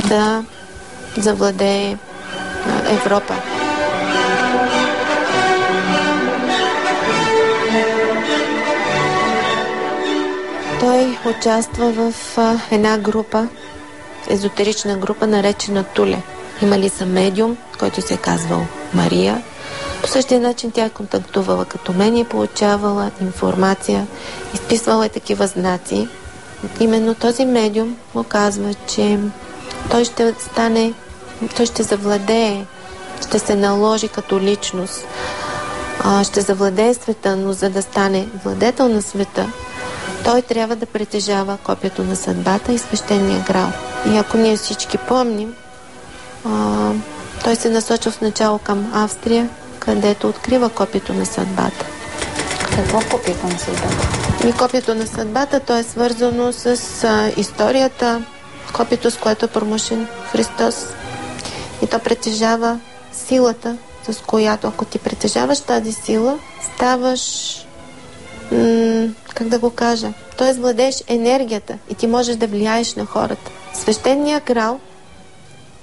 да завладее Европа. Той участва в една група, езотерична група, наречена Туле. Имали са медиум, който се е казвал Мария. По същия начин тя е контактувала като мен и е получавала информация, изписвала е такива знаци. Именно този медиум му казва, че той ще завладее, ще се наложи като личност, ще завладее света, но за да стане владетел на света, той трябва да притежава копието на съдбата и свещения грал. И ако ние всички помним, той се насочва в начало към Австрия, където открива копието на съдбата. Какво копието на съдбата? И копието на съдбата, то е свързано с историята, копието, с което е промъшен Христос. И то притежава силата, с която, ако ти притежаваш тази сила, ставаш, как да го кажа, т.е. владееш енергията и ти можеш да влияеш на хората. Свещеният грал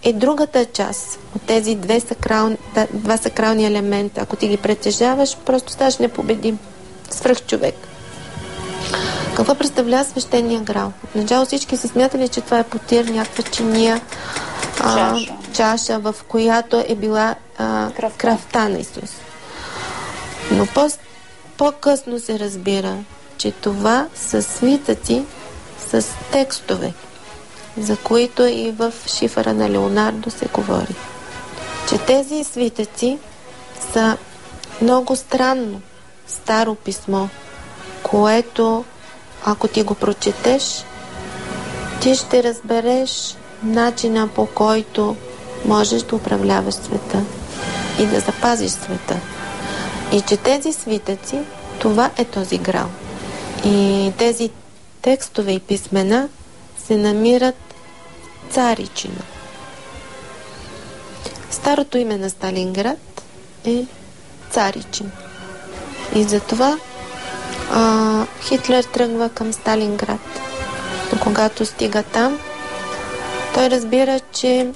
е другата част от тези два сакрални елемента. Ако ти ги притежаваш, просто ставаш непобедим. Свръхчовек. Какво представлява свещения грал? Отначало всички са смятали, че това е потир, някаква чиния, чаша, в която е била кръвта на Исус. Но по-късно се разбира, че това са свитъци с текстове, за които и в шифъра на Леонардо се говори. Че тези свитъци са много странно старо писмо, което, ако ти го прочетеш, ти ще разбереш начина, по който можеш да управляваш света и да запазиш света. И че тези свитъци, това е този грал. И тези текстове и писмена се намират в Царичина. Старото име на Сталинград е Царичин. И затова Хитлер тръгва към Сталинград. Но когато стига там, той разбира, че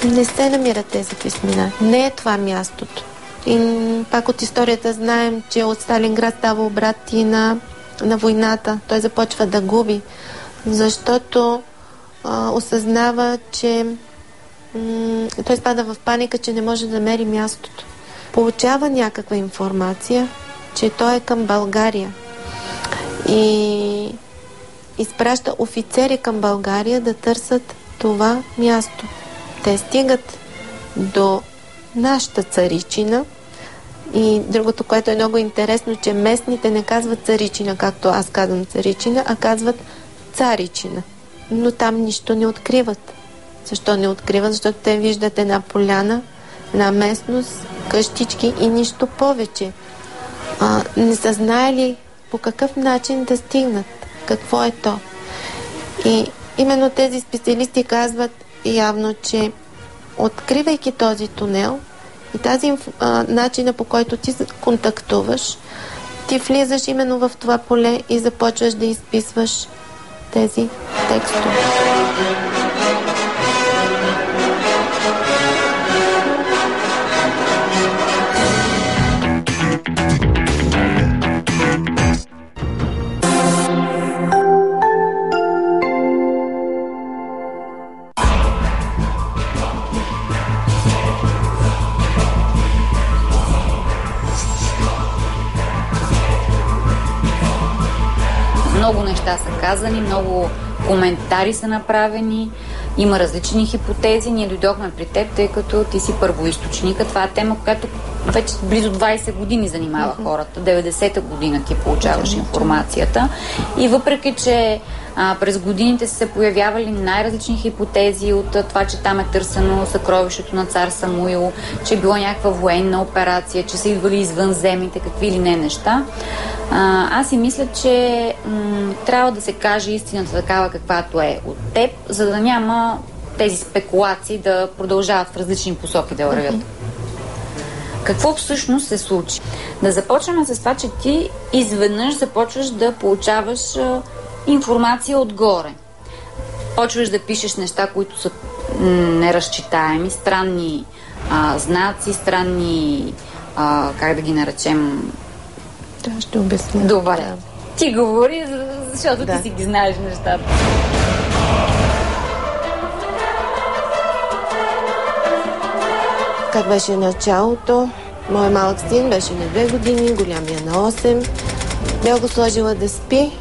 не се намират тези писмена. Не е това мястото. И пак от историята знаем, че от Сталинград става обрат и на войната. Той започва да губи, защото осъзнава, че той спада в паника, че не може да намери мястото. Получава някаква информация, че той е към България и изпраща офицери към България да търсят това място. Те стигат до нашата Царичина и другото, което е много интересно, че местните не казват Царичина, както аз казвам Царичина, а казват Царичина. Но там нищо не откриват. Защо не откриват? Защото те виждат една поляна, една местност, къщички и нищо повече. Не са знаели по какъв начин да стигнат, какво е то. И именно тези специалисти казват явно, че откривайки този тунел и тази начина, по който ти контактуваш, ти влизаш именно в това поле и започваш да изписваш тези текстове. Много неща са казани, много коментари са направени, има различни хипотези. Ние дойдохме при теб, тъй като ти си първоизточника. Това е тема, която вече близо 20 години занимава хората. 90-та година ти получаваш информацията. И въпреки, че през годините са се появявали най-различни хипотези от това, че там е търсено съкровището на цар Самуил, че е била някаква военна операция, че са идвали извънземните, какви ли не неща. Аз си мисля, че трябва да се каже истината такава, каквато е от теб, за да няма тези спекулации да продължават в различни посоки да вървят. Какво всъщност се случи? Да започнем с това, че ти изведнъж започваш да получаваш информация отгоре. почваш да пишеш неща, които са неразчитаеми, странни знаци, странни, как да ги наречем... Да, ще обясня. Добре. Да. Ти говори, защото ти си ги знаеш нещата. Как беше началото? Моят малък син беше на 2 години, голямия на 8. Бях го сложила да спи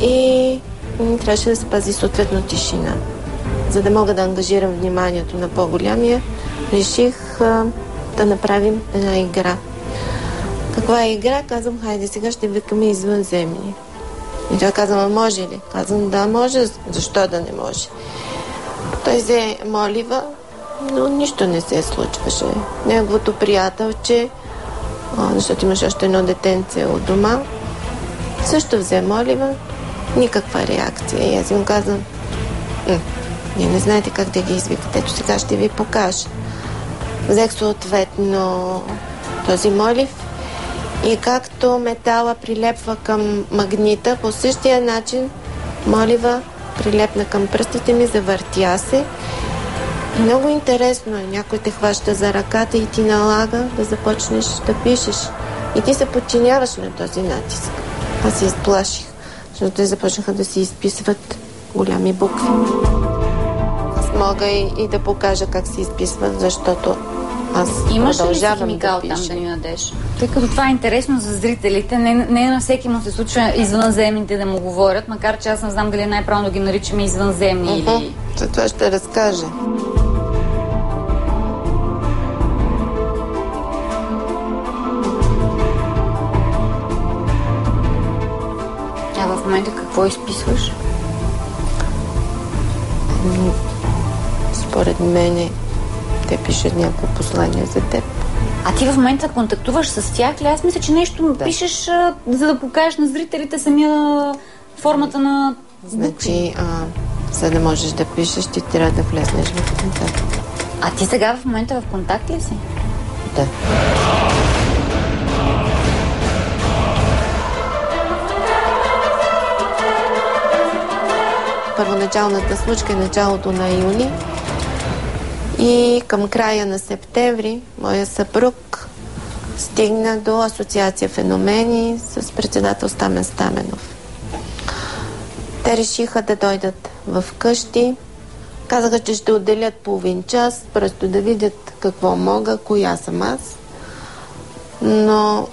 и трябваше да се пази съответно тишина. За да мога да ангажирам вниманието на по-голямия, реших да направим една игра. Каква е игра? Казвам, хайде сега ще викаме извънземни. И той казва, може ли? Казвам, да, може. Защо да не може? Той взе молива, но нищо не се случваше. Неговото приятелче, защото имаше още едно детенце от дома, също взе молива, никаква реакция. И аз им казвам, вие не знаете как да ги извикате, ето сега ще ви покажа. Взех съответно този молив и както метала прилепва към магнита, по същия начин молива прилепна към пръстите ми, завъртя се. Много интересно е. Някой те хваща за ръката и ти налага да започнеш да пишеш. И ти се подчиняваш на този натиск. Аз се изплаших, защото те започнаха да си изписват голями букви. Аз мога и да покажа как се изписват, защото аз имаш продължавам ли да химикал там пиша. да ни дадеш? Тъй като това е интересно за зрителите, не на всеки му се случва извънземните да му говорят, макар че аз не знам дали е най-правилно да ги наричаме извънземни или... За това ще разкажа. А в момента какво изписваш? Според мен те пишат някакво послание за теб. А ти в момента контактуваш с тях ли? Аз мисля, че нещо пишеш, за да покажеш на зрителите самия формата на букви. Значи, за да можеш да пишеш, ти трябва да влезнеш в контакт. А ти сега в момента в контакт ли си? Да. Първоначалната случка е началото на юни и към края на септември моя съпруг стигна до Асоциация Феномени с председател Стамен Стаменов. Те решиха да дойдат в къщи. Казаха, че ще отделят половин час, просто да видят какво мога, коя съм аз. Но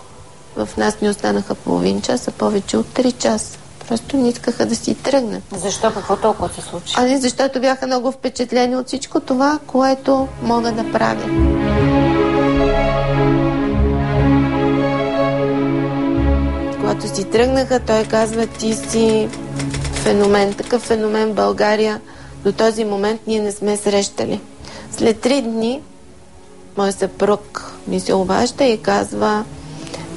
в нас не останаха половин час, а повече от 3 часа. Просто не искаха да си тръгнат. Защо? Какво толкова се случи? Ами защото бяха много впечатлени от всичко това, което мога да правя. Когато си тръгнаха, той казва, ти си феномен. Такъв феномен в България до този момент ние не сме срещали. След 3 дни мой съпруг ми се обажда и казва,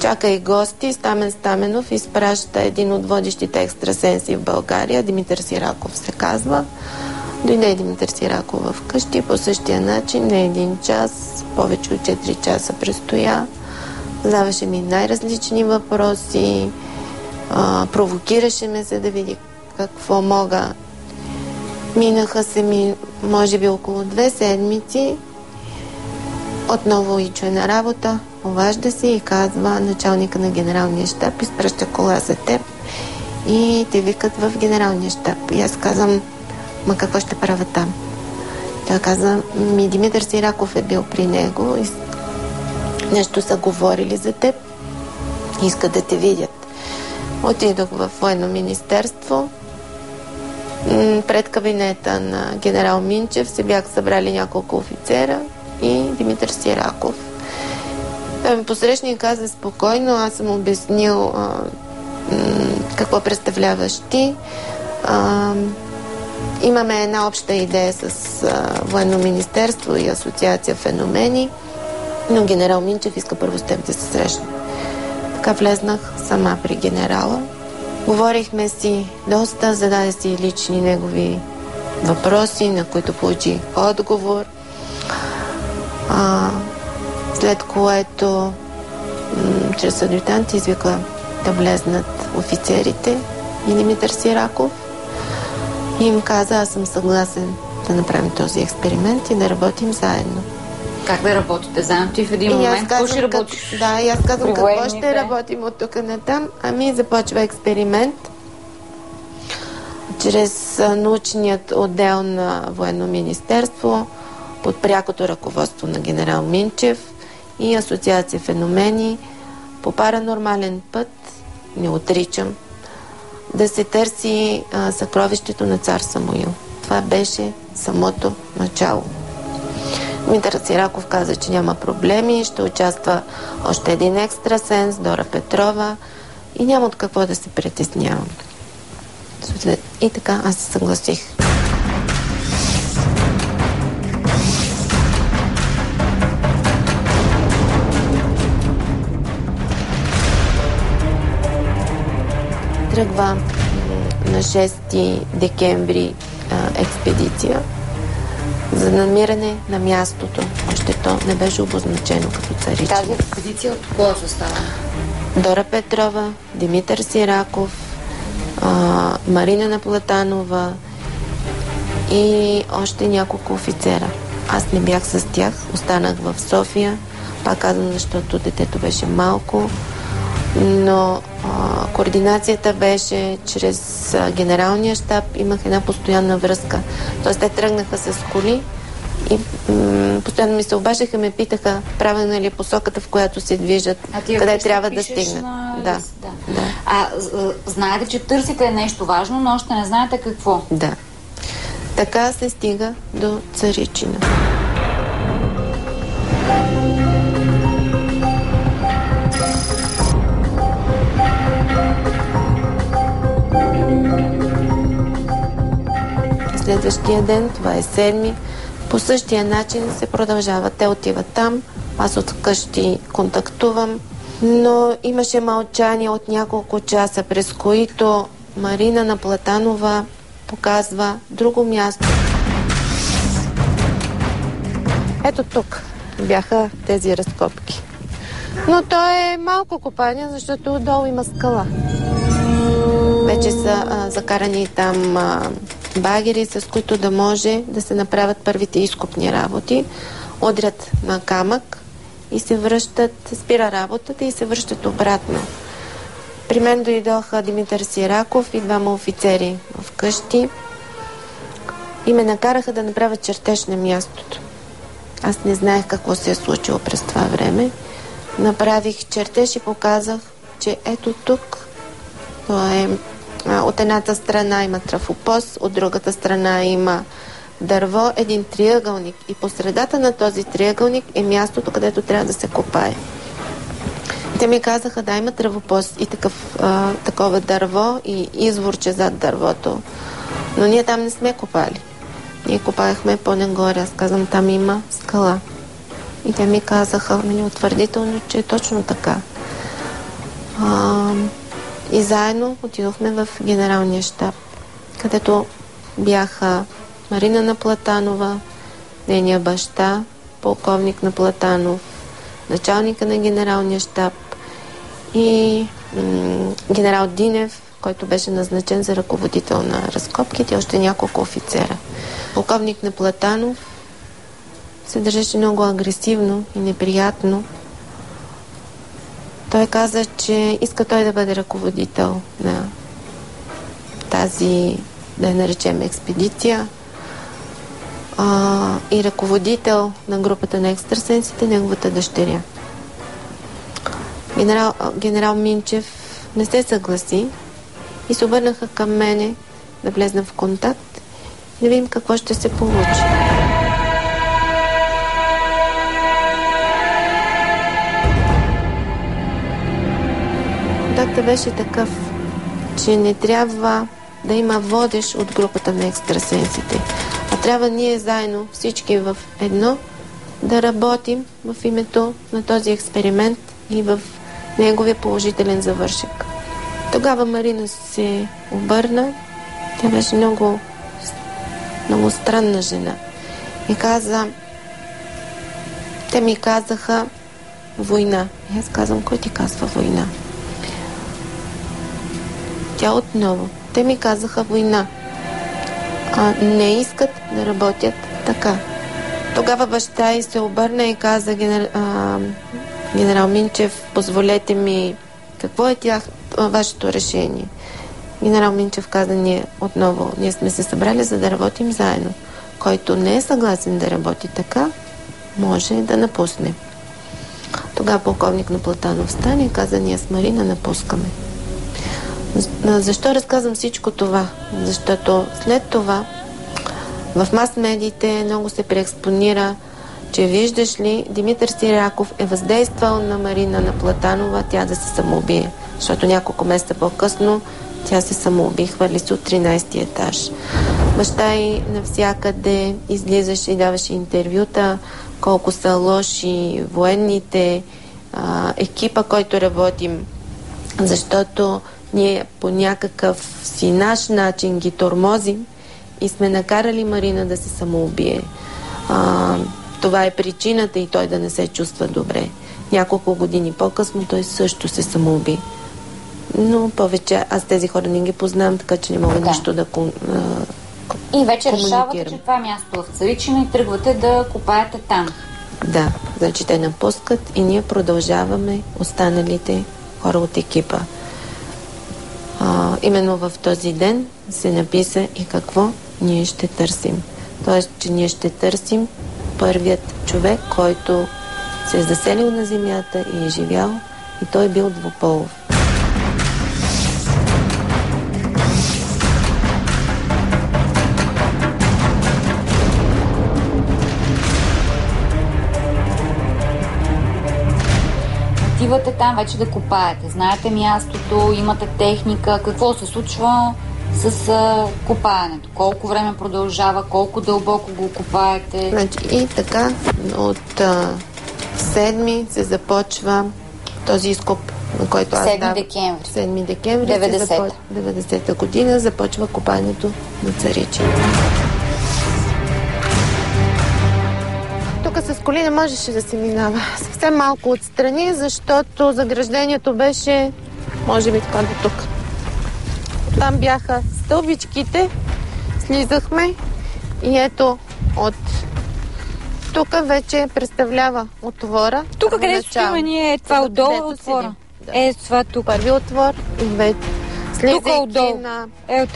чакай гости, Стамен Стаменов изпраща един от водещите екстрасенси в България, Димитър Сираков се казва. Дойде Димитър Сираков в къщи по същия начин, не 1 час, повече от 4 часа престоя. Задаваше ми най-различни въпроси, провокираше ме, за да види какво мога. Минаха се ми, може би, около 2 седмици. Отново и чуе на работа, обажда се и казва, началника на генералния щаб изпраща кола за теб и те викат в генералния щаб. И аз казвам, ма какво ще правя там? Той каза, Димитър Сираков е бил при него и нещо са говорили за теб, искат да те видят. Отидох в военно министерство. Пред кабинета на генерал Минчев се бях събрали няколко офицера и Димитър Сираков. Той ме посрещна и каза спокойно, аз съм обяснил какво представляваш ти. Имаме една обща идея с Военно министерство и Асоциация Феномени, но генерал Минчев иска първо с теб да се срещна. Така влезнах сама при генерала. Говорихме си доста, зададе си лични негови въпроси, на които получих отговор. След което чрез адютант извика да влезнат офицерите и Димитър Сираков. И им каза, аз съм съгласен да направим този експеримент и да работим заедно. Как да работите заедно? Ти в един момент какво ще работиш? Да, и аз казвам какво ще работим от тук натам. Ами започва експеримент чрез научният отдел на Военно министерство под прякото ръководство на генерал Минчев и Асоциация Феномени по паранормален път, не отричам, да се търси съкровището на цар Самуил. Това беше самото начало. Димитър Сираков каза, че няма проблеми, ще участва още един екстрасенс, Дора Петрова, и няма от какво да се притеснявам. И така аз се съгласих. Тръгва на 6 декември експедиция за намиране на мястото. Още то не беше обозначено като цариче. Тази експедиция от кого състава? Дора Петрова, Димитър Сираков, Марина Наплатанова и още няколко офицера. Аз не бях с тях, останах в София, пак казвам, защото детето беше малко, но координацията беше чрез генералния щаб, имах една постоянна връзка. Тоест те тръгнаха с коли и постоянно ми се обаждаха, ме питаха правилна ли е посоката, в която се движат, къде трябва да стигнат. Да. Знаете, че търсите нещо важно, но още не знаете какво. Да. Така се стига до Царичина. Следващия ден, това е 7-ми, по същия начин се продължава. Те отиват там, аз от къщи контактувам, но имаше мълчание от няколко часа, през които Марина Наплатанова показва друго място. Ето тук бяха тези разкопки. Но то е малко копание, защото отдолу има скала. Вече са закарани там багери, с които да може да се направят първите изкопни работи. Удрят на камък и се връщат, спира работата и се връщат обратно. При мен дойдоха Димитър Сираков и двама офицери в къщи и ме накараха да направя чертеж на мястото. Аз не знаех какво се е случило през това време. Направих чертеж и показах, че ето тук от едната страна има трафопост, от другата страна има дърво, един триъгълник. И по средата на този триъгълник е мястото, където трябва да се копае. Те ми казаха, да, има травопост и такова дърво и изворче зад дървото. Но ние там не сме копали. Ние копаехме по-нагоре. Аз казвам, там има скала. И те ми казаха, утвърдително, че е точно така. И заедно отидохме в генералния щаб, където бяха Марина Наплатанова, нейния баща, полковник Наплатанов, началника на генералния щаб и генерал Динев, който беше назначен за ръководител на разкопките, и още няколко офицера. Полковник Наплатанов се държеше много агресивно и неприятно. Той каза, че иска той да бъде ръководител на тази, да я наречем, експедиция и ръководител на групата на екстрасенсите, неговата дъщеря. Генерал Минчев не се съгласи и се обърнаха към мене да влезна в контакт и да видим какво ще се получи. Контактът беше такъв, че не трябва да има водещ от групата на екстрасенсите, а трябва ние заедно, всички в едно, да работим в името на този експеримент и в неговия положителен завършек. Тогава Марина се обърна, тя беше много странна жена и каза, те ми казаха война. И аз казвам, кой ти казва война? Тя отново. Те ми казаха война. не искат да работят така. Тогава баща й се обърна и каза: генерал Минчев, позволете ми, какво е вашето решение? Генерал Минчев каза: ние сме се събрали, за да работим заедно. Който не е съгласен да работи така, може да напусне. Тогава полковник Наплатанов стане и каза: ние с Марина напускаме. Защо разказвам всичко това? Защото след това в мас-медиите много се преекспонира, че виждаш ли, Димитър Сираков е въздействал на Марина Наплатанова тя да се самоубие. Защото няколко месеца по-късно тя се самоуби, хвърли се от 13-ти етаж. Баща й навсякъде излизаше и даваше интервюта, колко са лоши военните, екипа, който работим, защото ние по някакъв си наш начин ги тормозим и сме накарали Марина да се самоубие. Това е причината и той да не се чувства добре. Няколко години по-късно той също се самоуби. Но повече аз тези хора не ги познавам, така че не мога нищо да И вече решавате, че това е място в Царичина и тръгвате да копаете там. Да, значи те напускат и ние продължаваме останалите хора от екипа. Именно в този ден се написа и какво ние ще търсим. Тоест, че ние ще търсим първият човек, който се е заселил на земята и е живял, и той е бил двуполов. Отивате там вече да копаете. Знаете мястото, имате техника. Какво се случва с копаенето? Колко време продължава? Колко дълбоко го копаете? Значи, и така, от 7 се започва този изкоп, на който аз давам. 7 декември 90-та година започва копаенето на Царичина. Тук с коли не можеше да се минава. Съвсем малко отстрани, защото заграждението беше, може би, така до тук. Там бяха стълбичките, слизахме и ето от тук вече представлява отвора. Тук, където стоим ние, е това отдолу е отвора. Да. Е, това тук. Първи отвор и вече слизайки на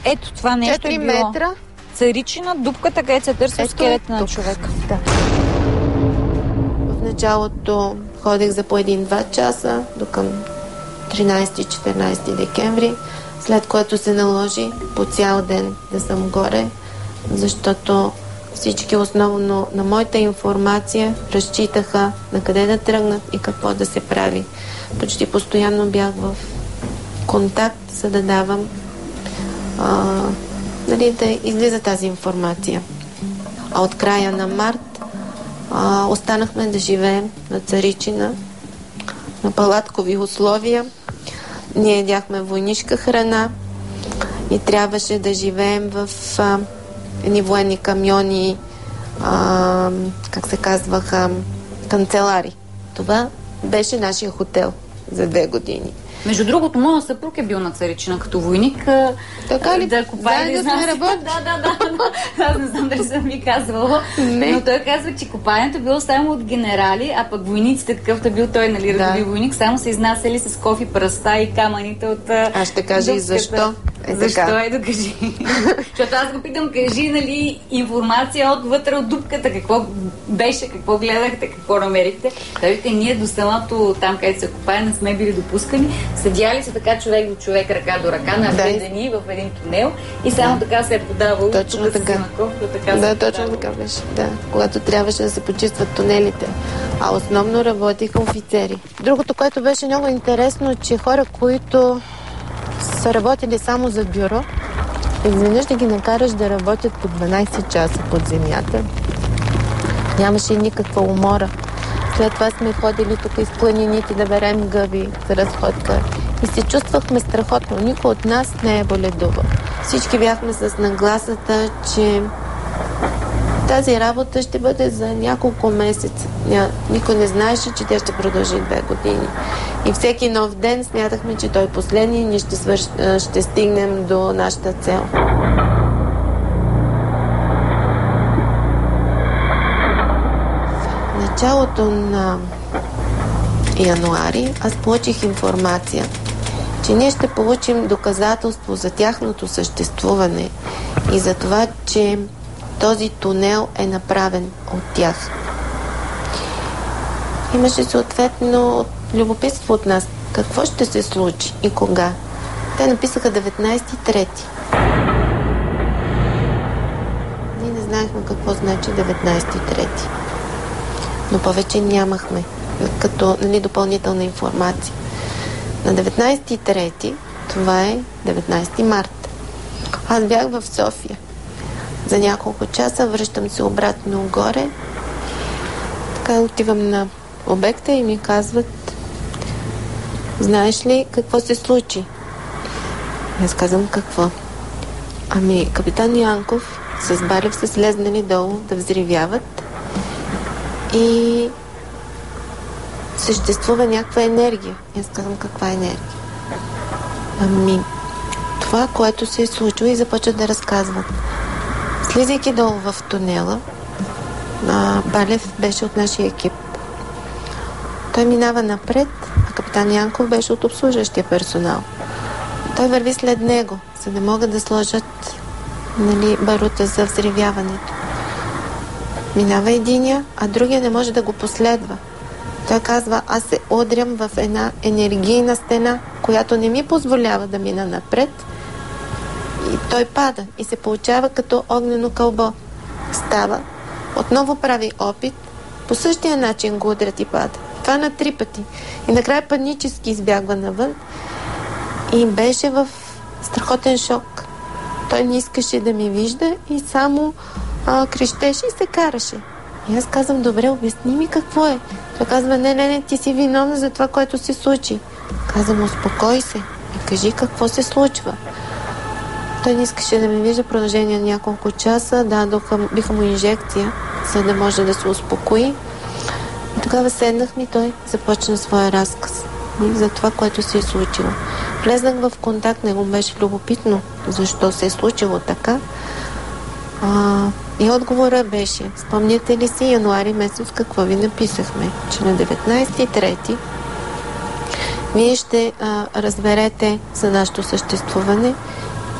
ето това нещо 4 метра. Царичина, дупката, където се търси скелета на човека. Да. В началото ходех за по 1-2 часа до към 13-14 декември, след което се наложи по цял ден да съм горе, защото всички основно на моята информация разчитаха на къде да тръгнат и какво да се прави. Почти постоянно бях в контакт, за да давам да излиза тази информация. А от края на март останахме да живеем на Царичина, на палаткови условия. Ние ядяхме войнишка храна и трябваше да живеем в едни военни камиони, как се казваха, канцелари. Това беше нашия хотел за 2 години. Между другото, моят съпруг е бил на Царичина като войник. Така ли? Да копае, да сме работили? Да. Аз не знам дали съм ви казвала. Но той казва, че копаенето било само от генерали, а пък войниците, какъвто е бил той, нали, редови войник, само са изнасяли с кофи пръста и камъните от Аз ще кажа и защо. Защо? Докажи. Защото аз го питам, кажи, нали, информация отвътре от дупката, какво беше, какво гледахте, какво намерихте. Дайте, ние до самото там, където се копае, не сме били допускани. Седяли се така човек до човек, ръка до ръка, наведени в един тунел и само така се е подавало. Точно така. Точно така беше. Да, когато трябваше да се почистват тунелите. А основно работиха офицери. Другото, което беше много интересно, че хора, които са работили само за бюро, изведнъж да ги накараш да работят по 12 часа под земята. Нямаше никаква умора. След това сме ходили тук из планините да берем гъби за разходка. И се чувствахме страхотно. Никой от нас не е боледувал. Всички бяхме с нагласата, че тази работа ще бъде за няколко месеца. Никой не знаеше, че тя ще продължи 2 години. И всеки нов ден смятахме, че той е последния и ние ще стигнем до нашата цел. началото на януари аз получих информация, че ние ще получим доказателство за тяхното съществуване и за това, че този тунел е направен от тях. Имаше съответно любопитство от нас. Какво ще се случи и кога? Те написаха 19.3. Ние не знаехме какво значи 19.3. Но повече нямахме като допълнителна информация. На 19.3, това е 19 марта. Аз бях в София. За няколко часа връщам се обратно горе. Така отивам на обекта и ми казват: знаеш ли какво се случи? Аз казвам: какво? Ами, капитан Янков с Балев са слезнали долу да взривяват и съществува някаква енергия. Аз казвам: каква енергия? Ами, това, което се е случило, и започват да разказват. Слизайки долу в тунела, Балев беше от нашия екип. Той минава напред, а капитан Янков беше от обслужващия персонал. Той върви след него, за да могат да сложат барута за взривяването. Минава единия, а другия не може да го последва. Той казва: аз се удрям в една енергийна стена, която не ми позволява да мина напред. И той пада и се получава като огнено кълбо. Става, отново прави опит, по същия начин го удрят и пада. Това на 3 пъти. И накрая панически избягва навън и беше в страхотен шок. Той не искаше да ми вижда и само крещеше и се караше. И аз казвам: добре, обясни ми какво е. Той казва: не, ти си виновна за това, което се случи. Казвам: успокой се и кажи какво се случва. Той не искаше да ме вижда продължение на няколко часа. Биха му инжекция, за да може да се успокои. И тогава седнахме и той започна своя разказ за това, което се е случило. Влезнах в контакт, него беше любопитно защо се е случило така. И отговора беше: спомняте ли си януари месец какво ви написахме? Че на 19.3 вие ще разберете за нашето съществуване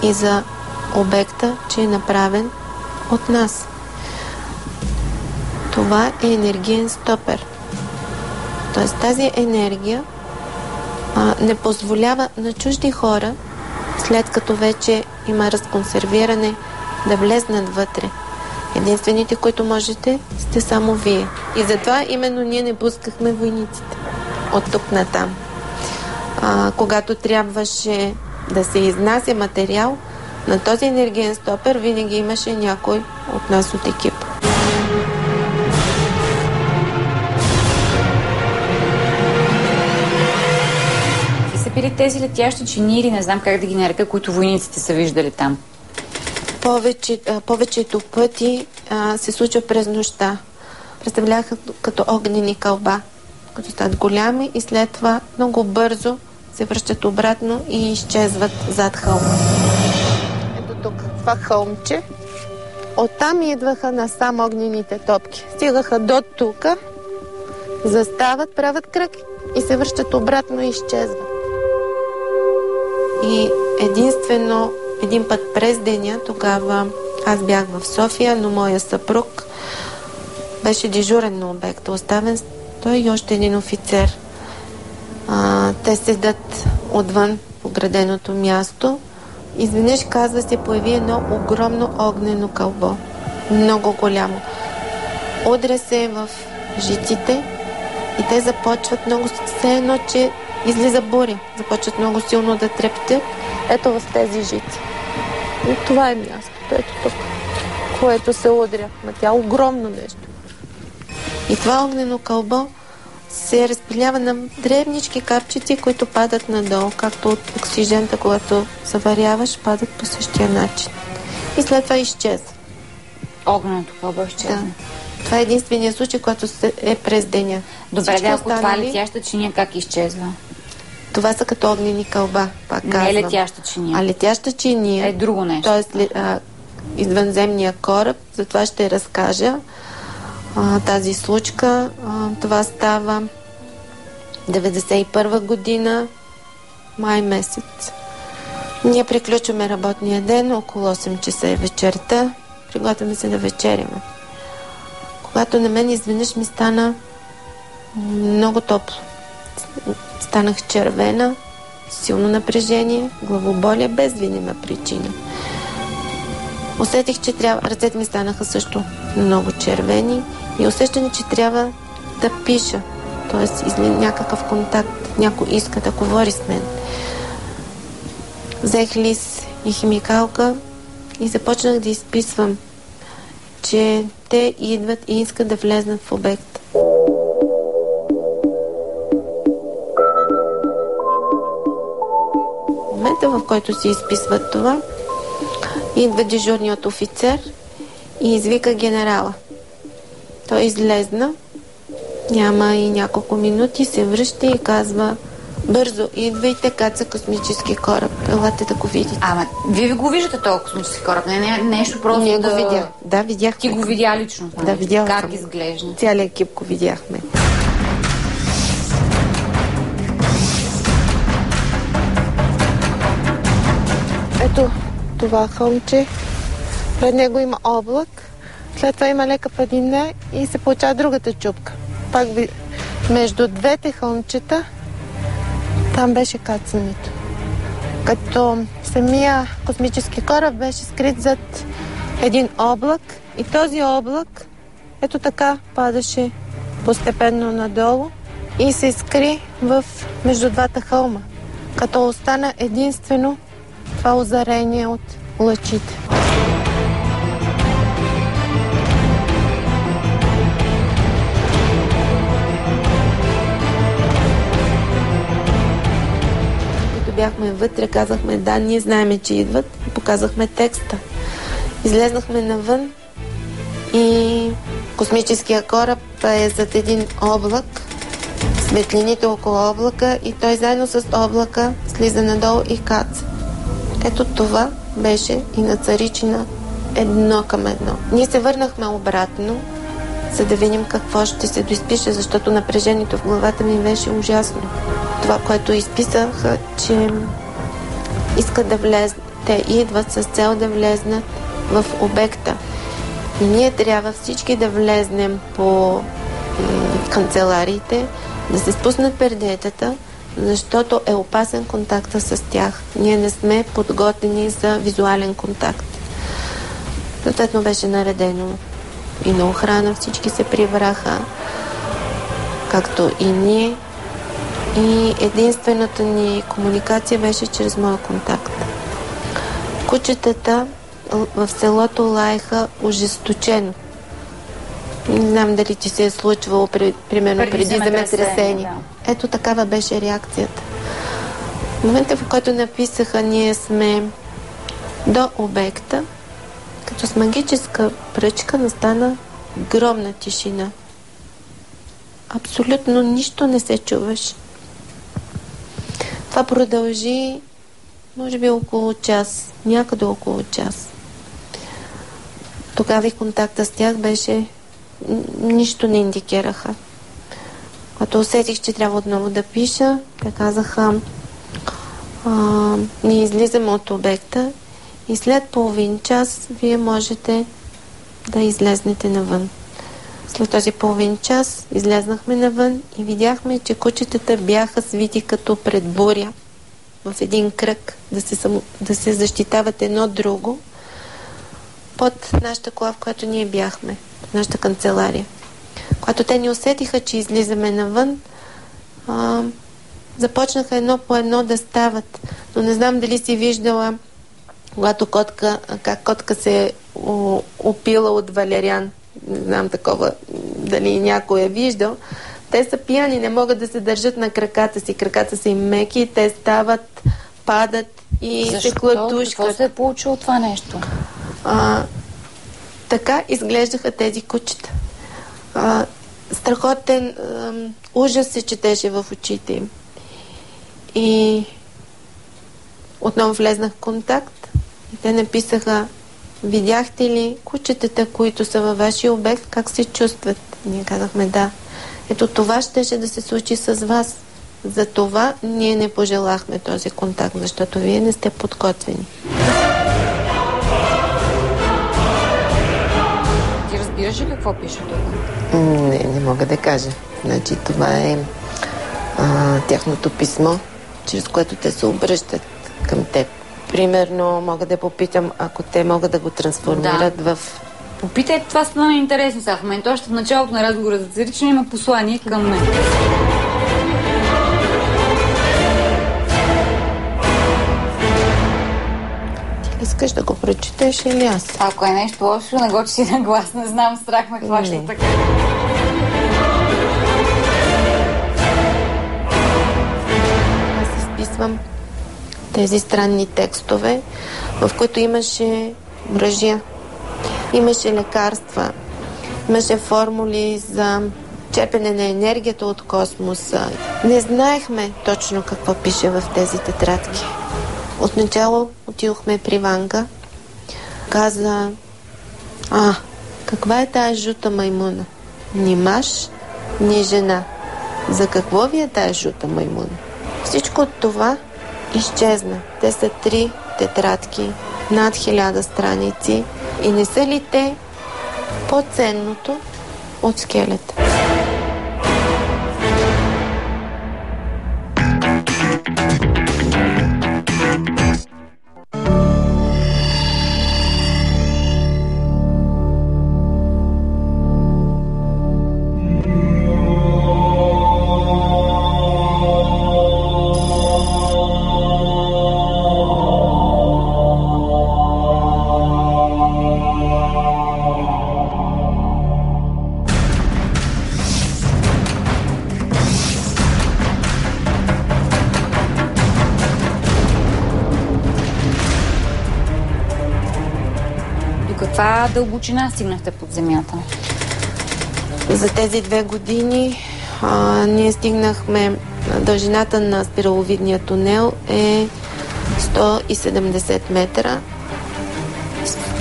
и за обекта, че е направен от нас. Това е енергиен стопер. Тоест тази енергия не позволява на чужди хора, след като вече има разконсервиране, да влезнат вътре. Единствените, които можете, сте само вие. И затова именно ние не пускахме войниците от тук натам. Когато трябваше да се изнася материал, на този енергиен стопер винаги имаше някой от нас от екипа. Са били тези летящи чини или не знам как да ги нарека, които войниците са виждали там? Повечето пъти се случва през нощта. Представляха като огнени кълба, като стават голями и след това много бързо се връщат обратно и изчезват зад хълма. Ето тук, това хълмче. Оттам идваха насам огнените топки. Стигаха до тук, застават, правят кръг и се връщат обратно и изчезват. И единствено един път през деня, тогава аз бях в София, но моя съпруг беше дежурен на обекта, оставен той и още един офицер. Те седат отвън по граденото място. Изведнъж, казва, се появи едно огромно огнено кълбо. Много голямо. Удря се в жиците и те започват много, все едно, че излиза буря. Започват много силно да трептят. Ето в тези жици. И това е мястото. Ето тук, което се удря. Ма тя огромно нещо. И това огнено кълбо се разпилява на дребнички капчици, които падат надолу, както от оксижента, когато заваряваш, падат по същия начин. И след това изчезва. Огненото кълбо изчезва. Да. Това е единствения случай, който е през деня. Добре, ако това летяща чиния как изчезва? Това са като огнени кълба, пак казвам. Не е летяща чиния. А летяща чиния е друго нещо. Тоест извънземния кораб, за това ще разкажа. тази случка. Това става 91 година, май месец. Ние приключваме работния ден, около 8 часа е вечерта. Приготвяме се да вечеряме. Когато на мен изведнъж ми стана много топло. Станах червена, силно напрежение, главоболие, без видима причина. Усетих, че ръцете ми станаха също много червени и усещане, че трябва да пиша. Тоест, някакъв контакт, някой иска да говори с мен. Взех лист и химикалка и започнах да изписвам, че те идват и искат да влезнат в обект. В момента, в който се изписва това, идва дежурният офицер и извика генерала. Той излезна, няма и няколко минути, се връща и казва: бързо, идвайте, каца космически кораб. Елате да го видите. Ама, вие го виждате този космически кораб? Не нещо просто Ние го видях. Да, видях. Ти го видя лично? Да, видях. Как изглежда? Цялият екип го видяхме. Ето това хълмче. Пред него има облак. След това има лека падина и се получава другата чупка. Пак между двете хълмчета там беше кацането. Като самия космически кораб беше скрит зад един облак и този облак ето така падаше постепенно надолу и се скри между двата хълма, като остана единствено това озарение от лъчите. Бяхме вътре, казахме: да, ние знаеме, че идват, и показахме текста. Излезнахме навън и космическия кораб е зад един облак, светлините около облака и той заедно с облака слиза надолу и каца. Ето това беше и на Царичина 1:1. Ние се върнахме обратно, за да видим какво ще се доизпише, защото напрежението в главата ми беше ужасно. Това, което изписаха, че искат да влезнат. Те идват с цел да влезнат в обекта. И ние трябва всички да влезнем по канцелариите, да се спуснат пердетата, защото е опасен контакта с тях. Ние не сме подготвени за визуален контакт. Съответно беше наредено и на охрана, всички се прибраха, както и ние. И единствената ни комуникация беше чрез моя контакт. Кучетата в селото лаеха ожесточено. Не знам дали ти се е случвало примерно преди земетресение. Да. Ето такава беше реакцията. В момента, в който написаха: ние сме до обекта, като с магическа пръчка настана огромна тишина. Абсолютно нищо не се чуваше. Това продължи, може би, около час, някъде около час. Тогава и контакта с тях беше, нищо не индикираха. Когато усетих, че трябва отново да пиша, те казаха: ние излизаме от обекта и след половин час вие можете да излезнете навън. След този половин час излезнахме навън и видяхме, че кучетата бяха свити като пред буря в един кръг, да се защитават едно друго под нашата кола, в която ние бяхме, в нашата канцелария. Когато те ни усетиха, че излизаме навън, започнаха едно по едно да стават. Но не знам дали си виждала, когато как котка се е опила от валериан. Не знам такова, дали някой е виждал. Те са пияни, не могат да се държат на краката си. Краката са им меки, те стават, падат и се клатушкат. Какво се е получило това нещо? Така изглеждаха тези кучета. Страхотен ужас се четеше в очите им. И отново влезнах в контакт и те написаха: видяхте ли кучетата, които са във вашия обект, как се чувстват? Ние казахме да. Ето това щеше да се случи с вас. За това ние не пожелахме този контакт, защото вие не сте подготвени. Ти разбираш ли какво пише тук? Не мога да кажа. Значи това е тяхното писмо, чрез което те се обръщат към теб. Примерно мога да попитам, ако те могат да го трансформират в... Попитай, това стана интересно сега в момента. Още в началото на разговора за Царична има послание към мен. Ти искаш да го прочетеш или аз? Ако е нещо лошо, не го чети на глас. Не знам, страх ме хваща така. Аз изписвам тези странни текстове, в които имаше оръжия, имаше лекарства, имаше формули за черпене на енергията от космоса. Не знаехме точно какво пише в тези тетрадки. Отначало отидохме при Ванга. Каза: каква е тая жута маймуна? Ни мъж, ни жена. За какво ви е тая жута маймуна? Всичко от това изчезна. Те са 3 тетрадки, над 1000 страници. И не са ли те по-ценното от скелета? Каква дълбочина стигнахте под земята? За тези 2 години ние стигнахме, дължината на спираловидния тунел е 170 метра,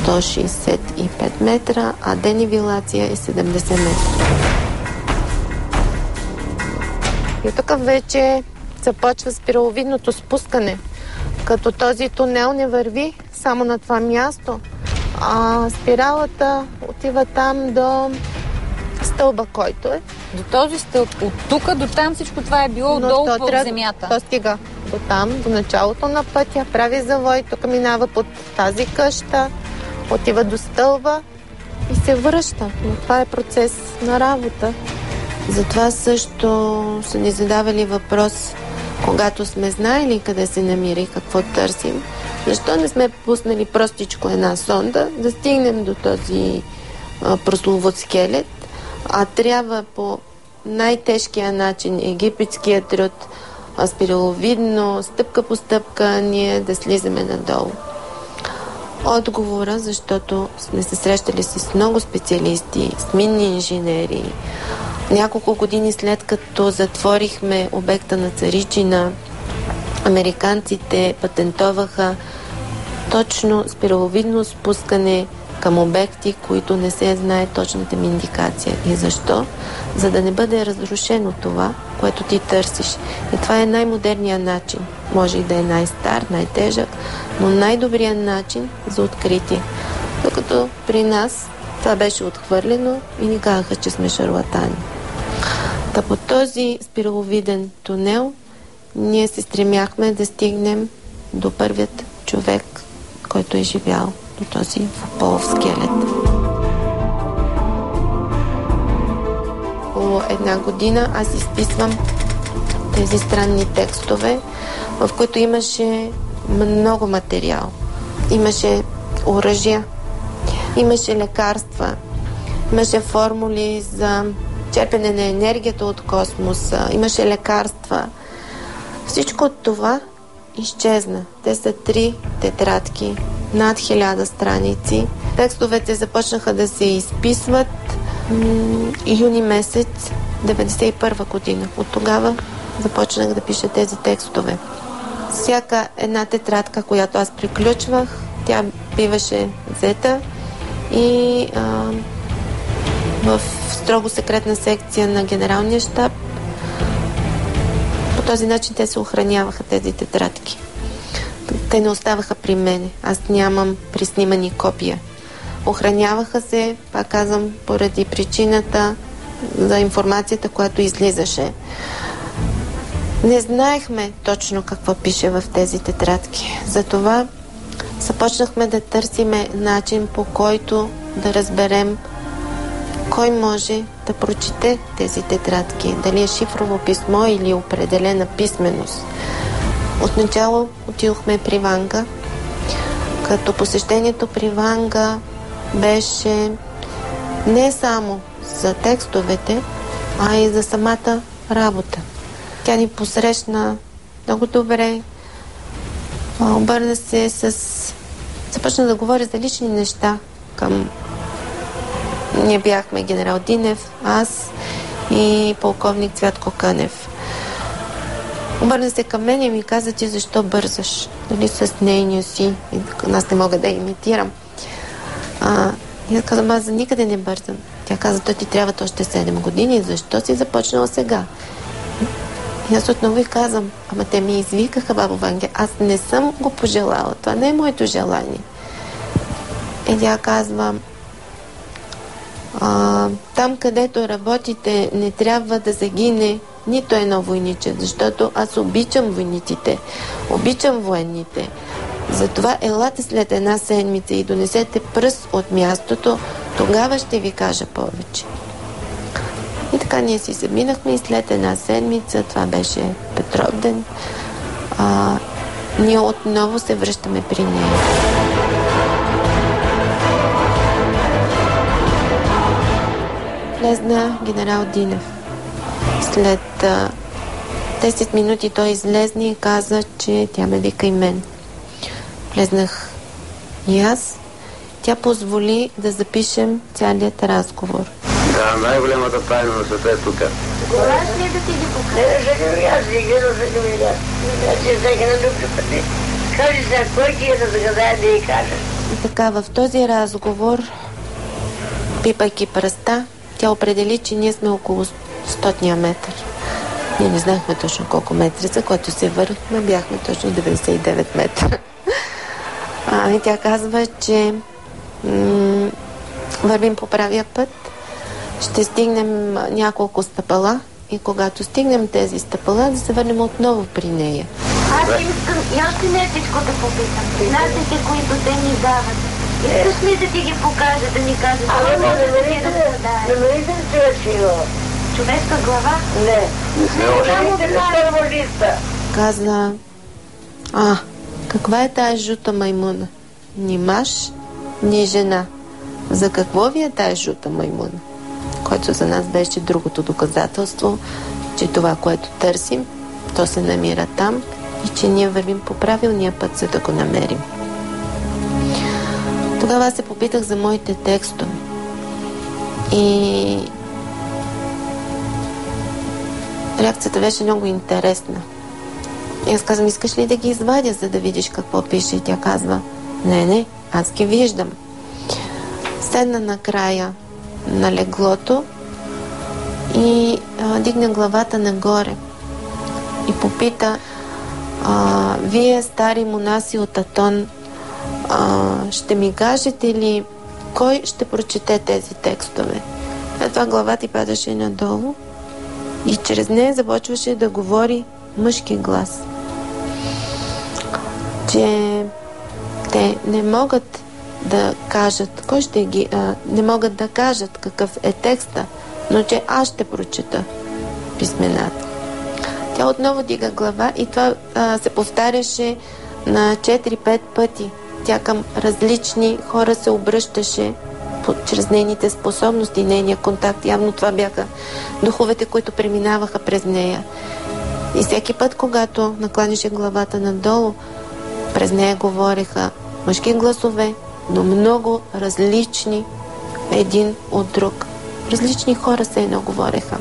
165 метра, а денивелация е 70 метра. И тук вече започва спираловидното спускане, като този тунел не върви само на това място, а спиралата отива там до стълба, който е. До този стълб. От тук до там всичко това е било долу под земята. То стига до там, до началото на пътя, прави завой, тук минава под тази къща, отива до стълба и се връща. Но това е процес на работа. Затова също са ни задавали въпрос, когато сме знаели къде се намира и какво търсим. Защо не сме пуснали простичко една сонда да стигнем до този прословут скелет, а трябва по най-тежкия начин, египетския труд, спираловидно, стъпка по стъпка, ние да слизаме надолу. Отговора, защото сме се срещали с много специалисти, с минни инженери. Няколко години след като затворихме обекта на Царичина, американците патентоваха точно спираловидно спускане към обекти, които не се знае точната им индикация. И защо? За да не бъде разрушено това, което ти търсиш. И това е най-модерният начин. Може и да е най-стар, най-тежък, но най-добрият начин за откритие. Докато при нас това беше отхвърлено и ни казаха, че сме шарлатани. Та по този спираловиден тунел ние се стремяхме да стигнем до първият човек, който е живял до този полов скелет. Около 1 година аз изписвам тези странни текстове, в които имаше много материал. Имаше оръжия, имаше лекарства, имаше формули за черпене на енергията от космоса, имаше лекарства. Всичко от това изчезна. Те са 3 тетрадки, над 1000 страници. Текстовете започнаха да се изписват юни месец 1991 година. От тогава започнах да пиша тези текстове. Всяка една тетрадка, която аз приключвах, Тя биваше взета и в строго секретна секция на генералния щаб. По този начин те се охраняваха, тези тетрадки. Те не оставаха при мене. Аз нямам приснимани копия. Охраняваха се, пак казвам, поради причината за информацията, която излизаше. Не знаехме точно какво пише в тези тетрадки. Затова започнахме да търсиме начин, по който да разберем кой може да прочете тези тетрадки. Дали е шифрово писмо или определена писменост. Отначало отидохме при Ванга, като посещението при Ванга беше не само за текстовете, а и за самата работа. Тя ни посрещна много добре, обърна се започна да говори за лични неща към... Ние бяхме генерал Динев, аз и полковник Цвятко Кънев. Обърна се към мен и ми каза: ти защо бързаш? Дали с нейния си? Аз не мога да имитирам. И аз казвам: аз за никъде не бързам. Тя каза: то ти трябва още 7 години. Защо си започнала сега? И аз отново и казвам: ама те ми извикаха, бабо Ванге. Аз не съм го пожелала. Това не е моето желание. И тя казва: там, където работите, не трябва да загине нито едно войниче, защото аз обичам войниците, обичам военните. Затова елате след 1 седмица и донесете пръст от мястото, тогава ще ви кажа повече. И така ние си заминахме и след 1 седмица, това беше Петровден, ние отново се връщаме при нея. Влезна генерал Динев. След 10 минути той излезна и каза, че тя ме вика и мен. Влезнах и аз. Тя позволи да запишем целият разговор. Да, най-голямата тайна на света е тук. Говориш ли да ти ги покажа? Аз не гледам, да ми да. Аз ще всеки на друг пъти. Кажи сега, кой ти е да загадая да й кажа? И така, в този разговор, пипайки пръста, тя определи, че ние сме около 100-ния метър. Ние не знаехме точно колко метри, за който се върнахме, бяхме точно 99 метра. И тя казва, че вървим по правия път, ще стигнем няколко стъпала и когато стигнем тези стъпала, да се върнем отново при нея. Аз искам и още нещичко да попитам. Знаците, които те ни дават. Искаш ли да ти ги покажа, да ми кажеш? Абе, намерите ли човешка? Човешка глава? Не. Само листа. Каза: каква е тая жута маймуна? Ни мъж, ни жена. За какво ви е тая жута маймуна? Което за нас беше другото доказателство, че това, което търсим, то се намира там и че ние вървим по правилния път, за да го намерим. Тогава аз се попитах за моите текстове. И реакцията беше много интересна. И аз казвам: искаш ли да ги извадя, за да видиш какво пише? И тя казва: не, аз ги виждам. Седна на края на леглото и дигна главата нагоре и попита: вие, стари монаси от Атон, ще ми кажете ли кой ще прочете тези текстове? След това главата й падаше надолу и чрез нея започваше да говори мъжки глас, че те не могат да кажат кой ще ги... не могат да кажат какъв е текста, но че аз ще прочета писмената. Тя отново дига глава и това се повтаряше на 4-5 пъти. Тя към различни хора се обръщаше чрез нейните способности, нейния контакт. Явно това бяха духовете, които преминаваха през нея. И всеки път, когато накланяше главата надолу, през нея говореха мъжки гласове, но много различни един от друг. Различни хора се едно говореха.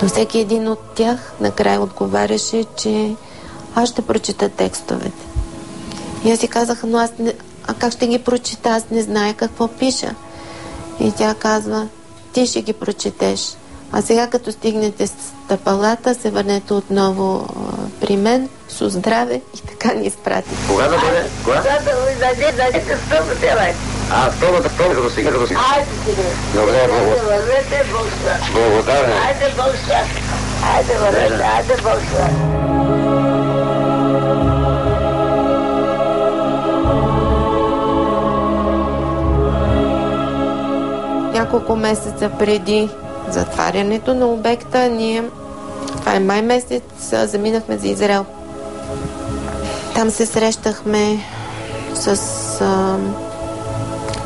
Но всеки един от тях накрая отговаряше, че аз ще прочета текстовете. И аз си казах, но аз не, а как ще ги прочита? Аз не зная какво пиша. И тя казва, ти ще ги прочетеш. А сега, като стигнете с палата, се върнете отново при мен, с здраве, и така ни изпрати. Кога да бъде? Кога? Дадете стълбата, бе. Стълбата, като сега. Айде сега. Добре, вървете, Бог са. благодарен. Айде, Бог са. Айде, вървете, айде, Бог са. Няколко месеца преди затварянето на обекта, ние, това е май месец, заминахме за Израел. Там се срещахме с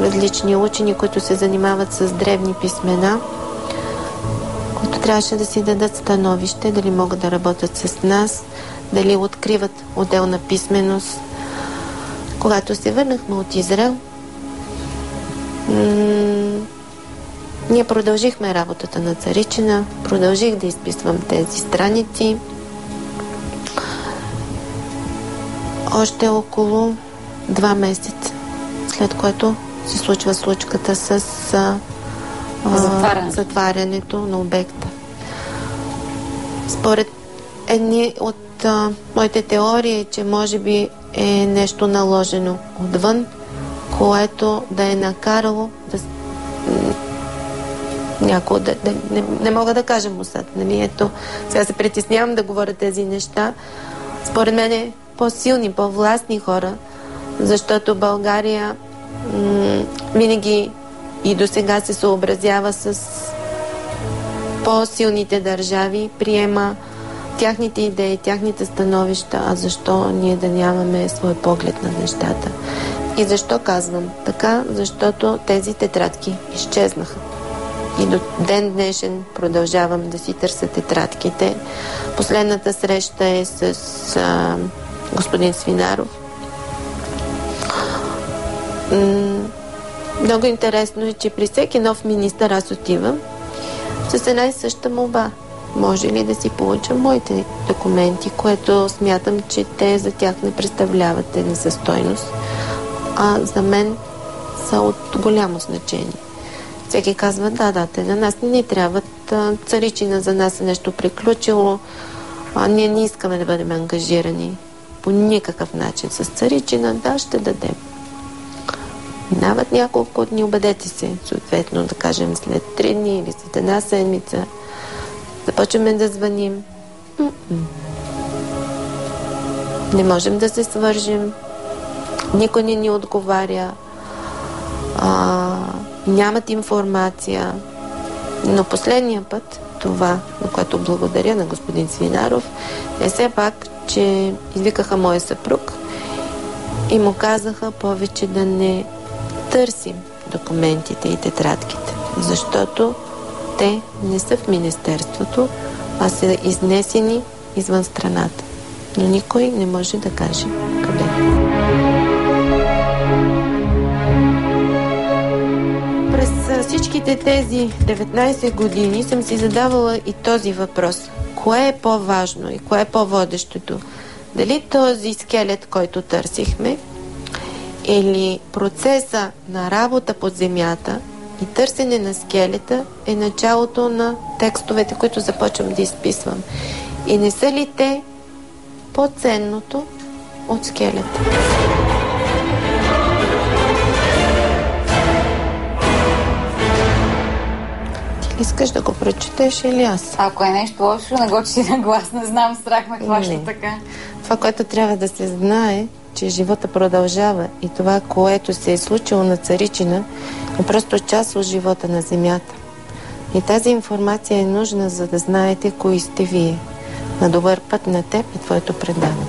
различни учени, които се занимават с древни писмена, които трябваше да си дадат становище, дали могат да работят с нас, дали откриват отделна писменост. Когато се върнахме от Израел, ние продължихме работата на Царичина, продължих да изписвам тези страници. Още около 2 месеца, след което се случва случката с затварянето на обекта. Според едни от моите теории, че може би е нещо наложено отвън, което да е накарало да някой не мога да кажа Мосад. Нали? Ето, сега се притеснявам да говоря тези неща. Според мен е по-силни, по-властни хора, защото България винаги и до сега се съобразява с по-силните държави, приема тяхните идеи, тяхните становища, а защо ние да нямаме свой поглед на нещата. И защо казвам така? Защото тези тетрадки изчезнаха. И до ден днешен продължавам да си търся тетрадките. Последната среща е с господин Свинаров. Много интересно е, че при всеки нов министър аз отивам с една и съща молба. Може ли да си получа моите документи, което смятам, че те за тях не представляват, те не са стойност, а за мен са от голямо значение. Всеки казва, да, те на нас не трябват. Царичина за нас е нещо приключило. Ние не искаме да бъдем ангажирани по никакъв начин с Царичина. Да, ще дадем. Минават няколко дни, убедете се, съответно, да кажем след 3 дни или след 1 седмица. Започваме да звъним. Не можем да се свържем. Никой не ни отговаря. Нямат информация. Но последния път, това, на което благодаря на господин Свинаров, е все пак, че извикаха моя съпруг и му казаха повече да не търсим документите и тетрадките, защото те не са в министерството, а са изнесени извън страната. Но никой не може да каже къде. През всичките тези 19 години съм си задавала и този въпрос. Кое е по-важно и кое е по-водещото? Дали този скелет, който търсихме, или процеса на работа под земята и търсене на скелета е началото на текстовете, които започвам да изписвам. И не са ли те по-ценното от скелета? Ти искаш да го прочетеш или аз? Ако е нещо лошо, не го чети на глас, не знам, страх ме хваща така. Това, което трябва да се знае, че живота продължава и това, което се е случило на Царичина, е просто част от живота на земята. И тази информация е нужна, за да знаете кои сте вие. На добър път на теб и твоето предаване.